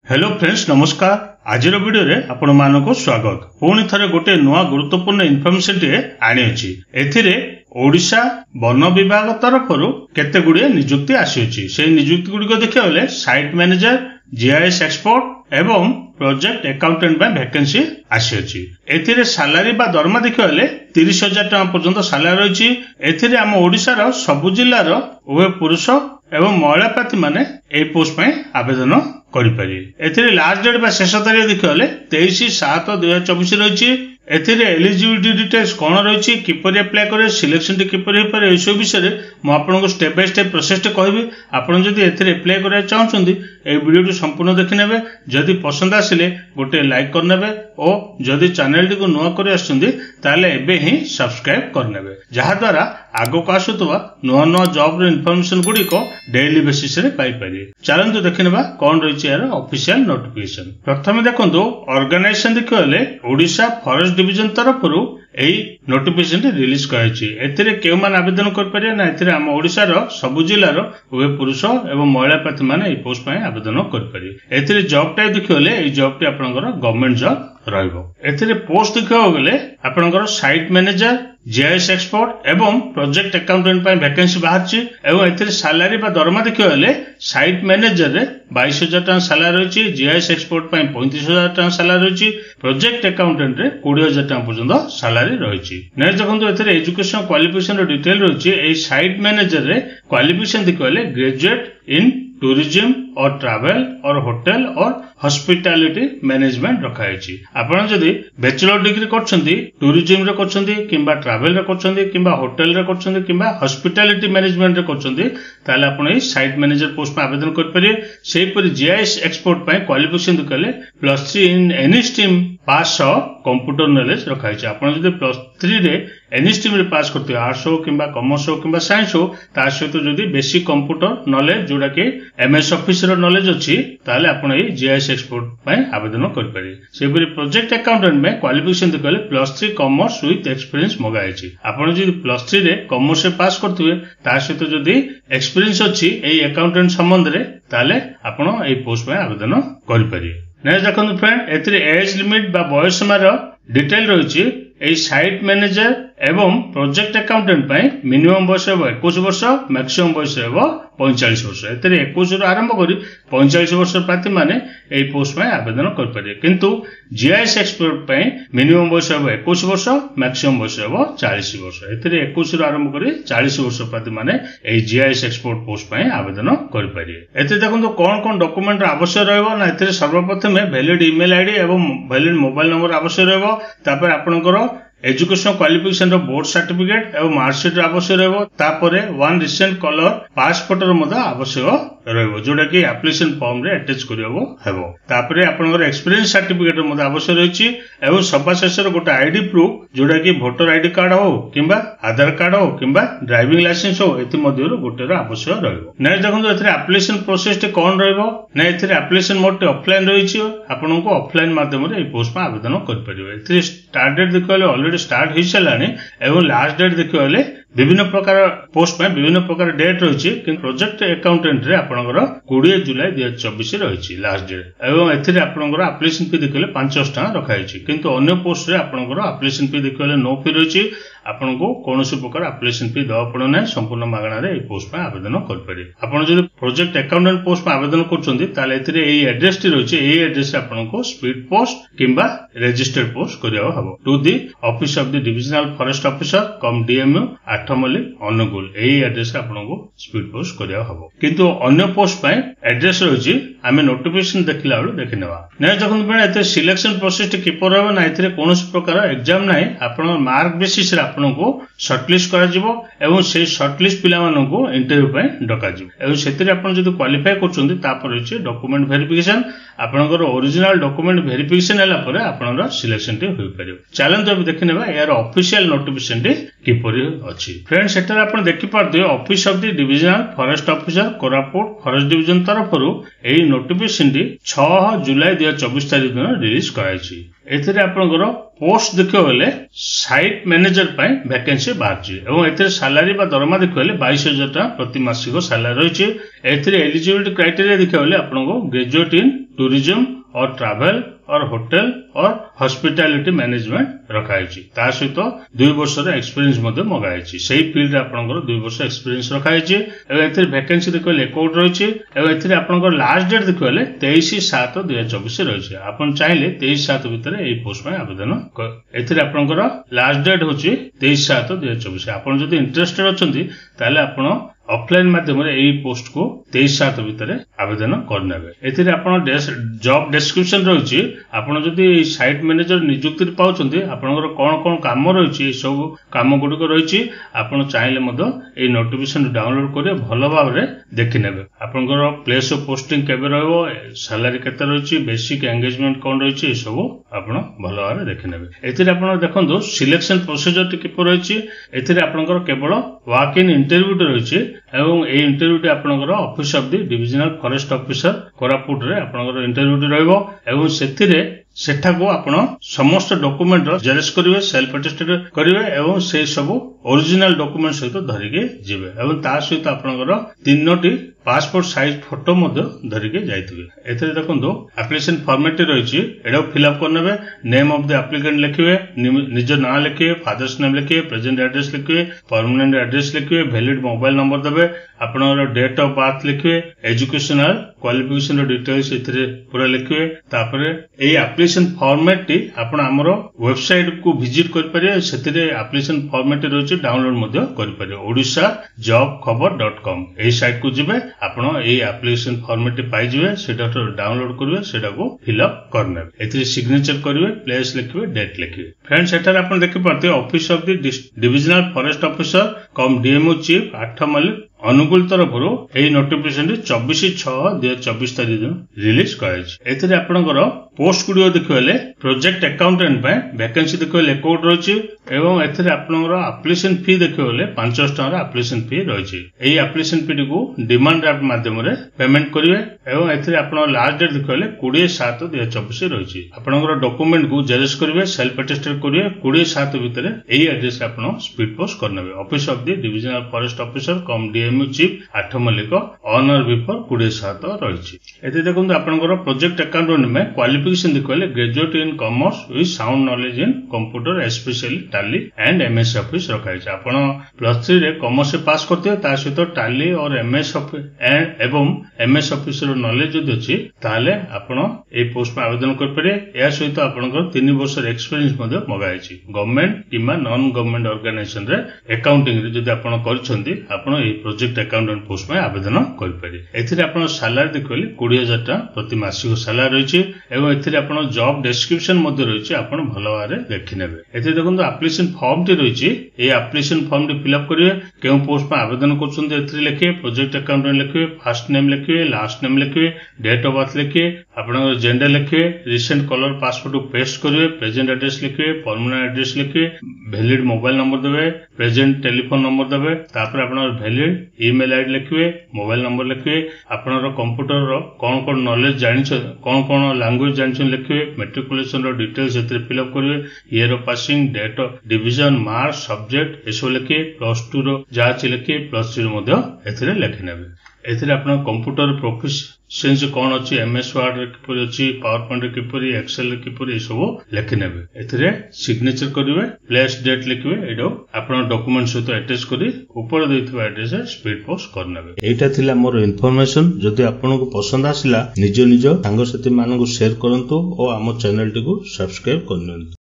Hello friends नमस्कार। आज video रे आपण मानको स्वागत। पुणी थरे गोटे नुआ गुरुत्वपूर्ण इनफॉरमेशन टे आनी अछि। एथिरे ओडिशा वन विभाग तरफरु केते गुडे नियुक्ति आसीछि। से नियुक्ति गुडी को देखिबले साइट मैनेजर, जीआईएस एक्सपर्ट एवं प्रोजेक्ट अकाउंटेंट में वैकेंसी आसीछि। एथिरे सैलरी बा दरमा देखिबले 30,000 टका पर्यंत सैलरी रहिछि। एथिरे हम ओडिशा रो सब जिल्ला रो उभय पुरुष एवं महिला प्रार्थी माने ए पोस्ट में आवेदन करिपारिबे। एथिरे लास्ट डेट बा शेष तारीख देखिबले 23/7/2024 रहिछि। एथिरे एलिजिबिलिटी डिटेल्स कोन रहिछि, किपरि अप्लाई करे, सिलेक्शन किपरि होय पारे, एसो विषय मु आपनको स्टेप बाय स्टेप प्रोसेस कहबी। आपण जदि एथिरे अप्लाई करै चाहछन्ती ए वीडियो संपूर्ण देखिनेबे। जदि पसंद आसिले गोटे लाइक करनेबे और जदि चैनल को नुआ करे आछन्ती ताले एबे ही सब्सक्राइब करनेबे, जहा द्वारा आगो को आसुतवा नुआ नुआ जॉब रे इन्फॉर्मेशन गुडी को डेली बेसिस रे पाई पारिबे। चलंतु देखिनेबा कोन रहिछि यार ऑफिशियल नोटिफिकेशन। प्रथमे देखंतु ऑर्गेनाइजेशन देखले ओडिशा फॉरेस्ट डिविजन तरफरु एई नोटिफिकेशन रिलीज कराइछि। एथिरे केउ मान आवेदन कर पारे ना, एथिरे हम ओडिशा रो सब जिल्ला रो उभय पुरुष एवं महिला प्रार्थी माने एई पोस्ट पय आवेदन कर पारे। एथिरे जॉब टाइप देखिबले एई जॉब टी आपनकर गवर्नमेंट जॉब रहइबो। एथिरे पोस्ट देखिबो गेले आपनकर साइट मैनेजर, जीआईएस एक्सपर्ट एवं प्रोजेक्ट अकाउंटेंट पय वैकेंसी बाहरछि। एवं एथिरे सैलरी बा दरमा देखिबो गेले साइट मैनेजर रे 22,000 टका सैलरी रहिछि, जीआईएस एक्सपर्ट पय 35,000 टका सैलरी रहिछि, प्रोजेक्ट अकाउंटेंट रे 20,000 टका पर्यंत सैलरी रहिछि। नेक्स्ट देखंतु एथिरे एजुकेशन क्वालिफिकेशन रो डिटेल रहिछि। एई साइट मैनेजर रे क्वालिफिकेशन देखिबले ग्रेजुएट इन टूरिज्म और ट्रैवल और होटल और हॉस्पिटैलिटी मैनेजमेंट रखा है। आपण जदि बैचलर डिग्री करछंती टूरिज्म रे करछंती किंबा ट्रैवल रे करछंती किंबा होटल रे करछंती किंबा हॉस्पिटैलिटी मैनेजमेंट रे करछंती ताले आपण ए साइट मैनेजर पोस्ट में आवेदन कर परिए। सेही परि जीआईएस एक्सपर्ट पय क्वालिफिकेशन देखले +3 in any stream pass computer knowledge रखा है। आपण जदि +3 रे एनी स्ट्रीम रे पास करते आर्ट्स हो किंबा कॉमर्स हो किंबा साइंस हो, ता सहित जदि बेसिक कंप्यूटर नॉलेज जोडा के एमएस ऑफिस रो नॉलेज अछि ताले आपण ए जीआईएस एक्सपर्ट पय आवेदन कर पारे। से परि प्रोजेक्ट अकाउंटेंट में क्वालिफिकेशन देखले +3 कॉमर्स विथ एक्सपीरियंस मगा है। आपण जदि +3 रे कॉमर्स से पास करथुए ता सहित जदि एक्सपीरियंस अछि ए अकाउंटेंट संबंध रे ताले आपण ए पोस्ट में आवेदन कर पारे। नेक्स्ट देखंतु फ्रेंड एथिरे एज लिमिट बा बयस सीमार डिटेल रहिछि। ए साइट मैनेजर एवं प्रोजेक्ट अकाउंटेंट पय मिनिमम बयस 21 वर्ष, मैक्सिमम बयस 45 वर्ष। एतरे 21 रु आरंभ करी 45 वर्ष प्रार्थी माने ए पोस्ट में आवेदन कर पारे। किंतु जीआईएस एक्सपर्ट पय मिनिमम बयस 21 वर्ष, मैक्सिमम बयस 40 वर्ष। एतरे 21 रु आरंभ करी 40 वर्ष प्रार्थी माने ए जीआईएस एक्सपर्ट पोस्ट पय आवेदन कर पारे। एते देखंतु कोन कोन डॉक्यूमेंट आवश्यक रहबो ना, एतरे सर्वप्रथम वैलिड ईमेल आईडी एवं वैलिड मोबाइल नंबर आवश्यक रहबो। तापर आपनकर एजुकेशन क्वालिफिकेशन रो बोर्ड सर्टिफिकेट एवं मार्कशीट आवश्यक रहबो। तापरे वन रिसेंट कलर पासपोर्ट रो मदा आवश्यक रहबो जोडा कि एप्लिकेशन फॉर्म रे अटैच करियो हेबो। तापरे आपनकर एक्सपीरियंस सर्टिफिकेट रो मदा आवश्यक रहिछि एवं सभा शेषर गोटे आईडी प्रूफ जोडा कि वोटर आईडी कार्ड हो किंबा आधार कार्ड हो किंबा ड्राइविंग लाइसेंस हो, एति मध्ये रो गोटे रो आवश्यक रहबो। नेक्स्ट देखंतु एथरे एप्लिकेशन प्रोसेस टे कोन रहबो ना, एथरे एप्लिकेशन मोड टे ऑफलाइन रहिछि। आपनको ऑफलाइन माध्यम रे ए पोस्ट में आवेदन कर परिबो। एथरे स्टार्ट डेट देखले ऑलरेडी स्टार्ट हो सारानी एवं लास्ट डेट देखिए विभिन्न प्रकार पोस्ट में विभिन्न प्रकार डेट रही। प्रोजेक्ट अकाउंटेंट रे आपनकर 20 जुलाई 2024 रही लास्ट डेट एवं एथिरे आपनकर एप्लिकेशन फी देखले 500 टका रखा है। किंतु अन्य पोस्ट रे आपनकर एप्लिकेशन फी देखले नो फी रही। आपनको कोनोसी प्रकार एप्लिकेशन फी दवा पड़ो ना, संपूर्ण मागणा रे ए पोस्ट में आवेदन कर पारे। आपण जदि प्रोजेक्ट अकाउंटेंट पोस्ट में आवेदन करछन्ती ताले एथिरे एई एड्रेस टी रही। एई एड्रेस रे आपनको स्पीड पोस्ट किंबा रजिस्टर्ड पोस्ट करियो हबो to the office of the divisional forest officer cum DMO 8 मल्ली अनुगुल। एई एड्रेस रे आपनको स्पीड पोस्ट करियो हबो। किंतु अन्य पोस्ट पय एड्रेस रही आमे नोटिफिकेशन देखला बेलु देखिनेबा। नेक्स्ट देखंतु बने एते सिलेक्शन प्रोसेस टी किपर रहबो ना, एथिरे कोनोसी प्रकार एग्जाम नाही। आपण मार्क बेसिस रे आपनको शॉर्टलिस्ट करा जिवो एवं से शॉर्टलिस्ट पिला मानको इंटरव्यू पय डका जिवो एवं सेतिरे आपण जदि क्वालिफाई करछन्ती तापर रही डॉक्यूमेंट वेरिफिकेशन। आपनकर ओरिजिनल डॉक्यूमेंट वेरिफिकेशन हला परे आपनर सिलेक्शन टी होई परियो। चैलेंज अब देखिनेबा यार ऑफिशियल नोटिफिकेशन टी किपरि अछि। फ्रेंड्स सेटर आपण देखि पारदे office of the divisional forest officer Koraput forest division तरफरु एई नोटिफिकेशन टी 6 जुलाई 2024 तारिख दिन रिलीज कराइछि। एथिरे आपनकर पोस्ट देखियो बेले साइट मैनेजर पय वैकेंसी बाहरछि एवं एथिरे सैलरी बा दरमा देखियो बेले 22,000 टका प्रति मासिक सैलरी रहिछि। एथिरे एलिजिबिलिटी क्राइटेरिया देखियो बेले आपनको ग्रेजुएट इन टूरिज्म और ट्रैवल और होटल और हॉस्पिटैलिटी मैनेजमेंट रखाई ता सहित 2 वर्षर एक्सपीरियंस मगाई से फील्ड आपंकर 2 वर्ष एक्सपीरियंस रखाई वैकेंसी देखिए लेकआउट रही आपंकर लास्ट डेट देखिए 23/7/2024 रही आप चाहिए 23/7 भितर यही पोस्ट में आवेदन आपंकर लास्ट डेट हूँ 23/7/2024 आपड़ जब इंटरेस्टेड अच्छा आप ऑफलाइन माध्यम यही पोस्ट को 23/7 भितर आवेदन करने आप जॉब डिस्क्रिप्शन रही आपड़ जदि साइट मैनेजर नियुक्ति पाँच आपंकर कौन कौन काम रही सब कम गुड़िक रही आप चाहिए नोटिफिकेशन डाउनलोड कर भल भाव देखने आपंकर प्लेस ऑफ पोस्टिंग केबे रहिबो सैलरी केते रही बेसिक एंगेजमेंट कौन रही सब आप भल भाव देखने आप देखो सिलेक्शन प्रोसीजर किपर रही आपंकर केवल वॉक इन इंटरव्यू रही एवं ए इंटरव्यू आपंकर office of the divisional forest officer Koraput रे आपंकर इंटरव्यू रहिबो एवं सेथिरे सेठाको आपण समस्त डॉक्यूमेंट जेरेक्स करिवे सेल्फ अटेस्टेड करिवे एवं से सब ओरिजिनल डॉक्यूमेंट सहित धरिके जिवे एवं ता सहित आपनकर 3टी पासपोर्ट साइज फोटो मध्य धरिके जाइथिबे एथरे देखंतो एप्लिकेशन फॉर्मेट रहिछि एडा फिलअप करनेबे नेम ऑफ द एप्लिकेंट लिखिवे निज नाम लिखिवे फादर्स नेम लिखिवे प्रेजेंट एड्रेस लिखिवे परमानेंट एड्रेस लिखिवे वैलिड मोबाइल नंबर देबे आपनकर डेट ऑफ बर्थ लिखिवे एजुकेशनल क्वालिफिकेशन डिटेल्स इथरे पूरा लिखिवे तापरे एई एप्लिकेशन फॉर्मेट टी आपण हमरो वेबसाइट को विजिट कर परिए सेतिरे एप्लिकेशन फॉर्मेट रहिछि डाउनलोड मध्य कर परिए odisha.jobkhabar.com एई साइट को जिबे आपण एई एप्लिकेशन फॉर्मेट पाइ जिवे सेटा डाउनलोड करिवे सेटा को फिलअप करने एथि सिग्नेचर करिवे प्लेस लिखिवे डेट लिखिवे फ्रेंड्स एटार आपण देखि पाते office of the divisional forest officer cum DMO chief 8 मल्लिक अनुकूल तरफ नोटिफिकेशन 24/6/2024 तारीख दिन रिलीज कर आपंकर पोस्ट गुड़ देखिए प्रोजेक्ट अकाउंटेंट वैकेंसी देखिए लेकआउट रही आपंकर एप्लिकेशन फी देखिए 500 टका एप्लिकेशन फी रही एप्लिकेशन फी को डिमांड ड्राफ्ट माध्यम पेमेंट करेंगे आप लास्ट डेट देखिए 20/7/2024 रही आपंकर डॉक्यूमेंट को जेरेक्स करेंगे सेल्फ अटेस्टेड करेंगे 20/7 भितर यही एड्रेस आप स्पीड पोस्ट करने office of the divisional forest officer cum DMO chief 8 मल्लिक ऑनर बिफोर 20/7 रही एते देखो आपंकर प्रोजेक्ट अकाउंटेंट में क्वालिफिकेशन देखिए graduate in commerce with sound knowledge in computer specially Tally and MS Office रखाई आप +3 रे कॉमर्स से पास करते ता सहित टैली और एमएस एवं एमएस ऑफिस नॉलेज जदि अच्छी ताले आपण ए पोस्ट में आवेदन कर पारे या सहित आपनकर 3 वर्ष एक्सपीरियंस मध्य मगाई गवर्नमेंट किमा नॉन गवर्नमेंट ऑर्गेनाइजेशन रे अकाउंटिंग रे जदि आपण करछंती आपण ए प्रोजेक्ट अकाउंटेंट पोस्ट में आवेदन कर पारे एथिरे आपण सैलरी देखिए 20,000 टका प्रति मासिक सैलरी रही एवं एथिरे आपण जॉब डिस्क्रिप्शन मध्य रही आपण भल भाव देखिनेबे एथिरे देखंतु एप्लिकेशन फॉर्म टी रही ए एप्लिकेशन फॉर्म टी फिलअप करिवे केउ पोस्ट में आवेदन करछंती एथिरे लिखिए प्रोजेक्ट अकाउंटेंट लिखिए फर्स्ट नेम लिखिए लास्ट नेम लिखिए डेट ऑफ बर्थ लिखिए आपन जेंडर लिखिए रिसेंट कलर पासपोर्ट को पेस्ट करिवे प्रेजेंट एड्रेस लिखिए परमानेंट एड्रेस लिखिए वैलिड मोबाइल नंबर देबे प्रेजेंट टेलीफोन नंबर देबे तापर आपन वैलिड ईमेल आईडी लिखिए मोबाइल नंबर लिखिए आपन कंप्यूटर रो कोन कोन नॉलेज जानिछ कोन कोन लैंग्वेज जानिछ लिखिए मेट्रिकुलेशन रो डिटेल्स एते फिलअप करिवे year of passing date of division mark subject एसो लिखिए +2 रो जाच लिखिए +3 रो मध्य एथिरे लिखि नेबे एथिरे आपन कंप्यूटर प्रोफिशिएंसी कोन अछि एमएस वर्ड रे किपरि अछि पावर पॉइंट रे किपरि एक्सेल रे किपरि सब लिखि नेबे एथिरे सिग्नेचर करिवे प्लेस डेट लिखिवे एडो आपन डॉक्यूमेंट सहित अटैच करी ऊपर दैथिबा एड्रेस स्पीड पोस्ट करनेबे एटा थिला मोर इन्फॉर्मेशन जदि आपन को पसंद आसिला निज सांग साथी मानन को शेयर करंतु और आम चैनल टी को सब्सक्राइब करनंतु।